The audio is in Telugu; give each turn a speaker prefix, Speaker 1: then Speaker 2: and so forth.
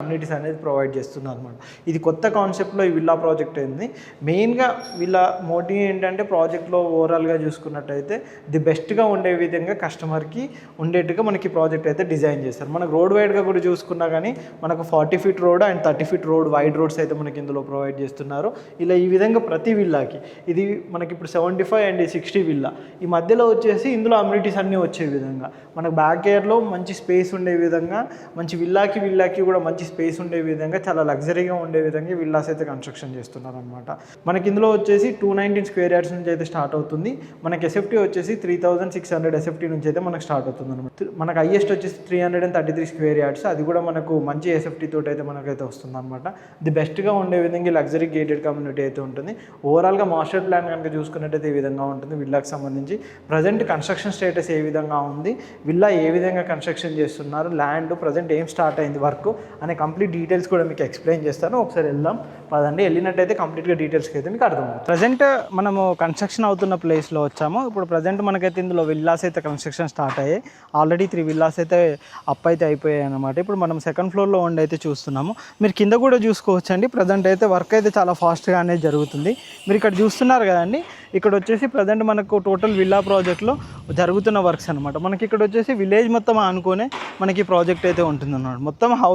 Speaker 1: కమ్యూనిటీస్ అనేది ప్రొవైడ్ చేస్తున్నారు అనమాట. ఇది కొత్త కాన్సెప్ట్లో ఈ విల్లా ప్రాజెక్ట్ అయింది. మెయిన్గా వీళ్ళ మోటివ్ ఏంటంటే ప్రాజెక్ట్లో ఓవరాల్గా చూసుకున్నట్టయితే ది బెస్ట్గా ఉండే విధంగా కస్టమర్కి ఉండేట్టుగా మనకి ప్రాజెక్ట్ అయితే డిజైన్ చేస్తారు. మనకు రోడ్ వైడ్గా కూడా చూసుకున్నా కానీ మనకు 40 feet road and 30 feet road wide roads అయితే మనకి ఇందులో ప్రొవైడ్ చేస్తున్నారు. ఇలా ఈ విధంగా ప్రతి విల్లాకి ఇది మనకి ఇప్పుడు 75 అండ్ 60 విల్లా ఈ మధ్యలో వచ్చేసి ఇందులో అమ్యూనిటీస్ అన్నీ వచ్చే విధంగా మనకు బ్యాక్ ఇయర్లో మంచి స్పేస్ ఉండే విధంగా మంచి విల్లాకి కూడా మంచి స్పేస్ ఉండే విధంగా చాలా లగ్జరీగా ఉండే విధంగా విల్లాస్ అయితే కన్స్ట్రక్షన్ చేస్తున్నారు అనమాట. మనకి ఇందులో వచ్చేసి 219 స్క్వేర్ యార్డ్స్ నుంచి అయితే స్టార్ట్ అవుతుంది. మనకి ఎస్ఎఫ్టీ వచ్చేసి 3600 ఎస్ఎఫ్టీ నుంచి అయితే మనకు స్టార్ట్ అవుతుంది అనమాట. మనకు హైయెస్ట్ వచ్చేసి 333 స్క్వేర్ యార్డ్స్, అది కూడా మనకు మంచి ఎస్ఎఫ్టీ తోటి అయితే మనకైతే వస్తుంది అనమాట. ది బెస్ట్గా ఉండే విధంగా లగ్జరీ గేటెడ్ కమ్యూనిటీ అయితే ఉంటుంది. ఓవరాల్గా మాస్టర్ ప్లాన్ కనుక చూసుకున్నట్టయితే ఈ విధంగా ఉంటుంది. విల్లాకి సంబంధించి ప్రజెంట్ కన్స్ట్రక్షన్ స్టేటస్ ఏ విధంగా ఉంది, విల్లా ఏ విధంగా కన్స్ట్రక్షన్ చేస్తున్నారు, ల్యాండ్ ప్రజెంట్ ఏం స్టార్ట్ అయింది వర్క్ అనే కంప్లీట్ డీటెయిల్స్ కూడా మీకు ఎక్స్ప్లెయిన్ చేస్తాను. ఒకసారి వెళ్దాం పదండి. వెళ్ళినట్టయితే కంప్లీట్గా డీటెయిల్స్కి అయితే మీకు అర్థమవుతుంది. ప్రజెంట్ మనము కన్స్ట్రక్షన్ అవుతున్న ప్లేస్లో వచ్చాము. ఇప్పుడు ప్రజెంట్ మనకైతే ఇందులో విల్లాస్ అయితే కన్స్ట్రక్షన్ స్టార్ట్ అయ్యాయి. ఆల్రెడీ 3 విల్లాస్ అయితే అప్ అయితే అయిపోయాయి అనమాట. ఇప్పుడు మనం సెకండ్ ఫ్లోర్లో ఉండి అయితే చూస్తున్నాము. మీరు కింద కూడా చూసుకోవచ్చు అండి. ప్రజెంట్ అయితే వర్క్ అయితే చాలా ఫాస్ట్గా అనేది జరుగుతుంది. మీరు ఇక్కడ చూస్తున్నారు కదండి, ఇక్కడ వచ్చేసి ప్రజెంట్ మనకు టోటల్ విల్లా ప్రాజెక్ట్లో జరుగుతున్న వర్క్స్ అనమాట. మనకి ఇక్కడ వచ్చేసి విలేజ్ మొత్తం అనుకునే మనకి ప్రాజెక్ట్ అయితే ఉంటుంది అన్నమాట. మొత్తం హౌస్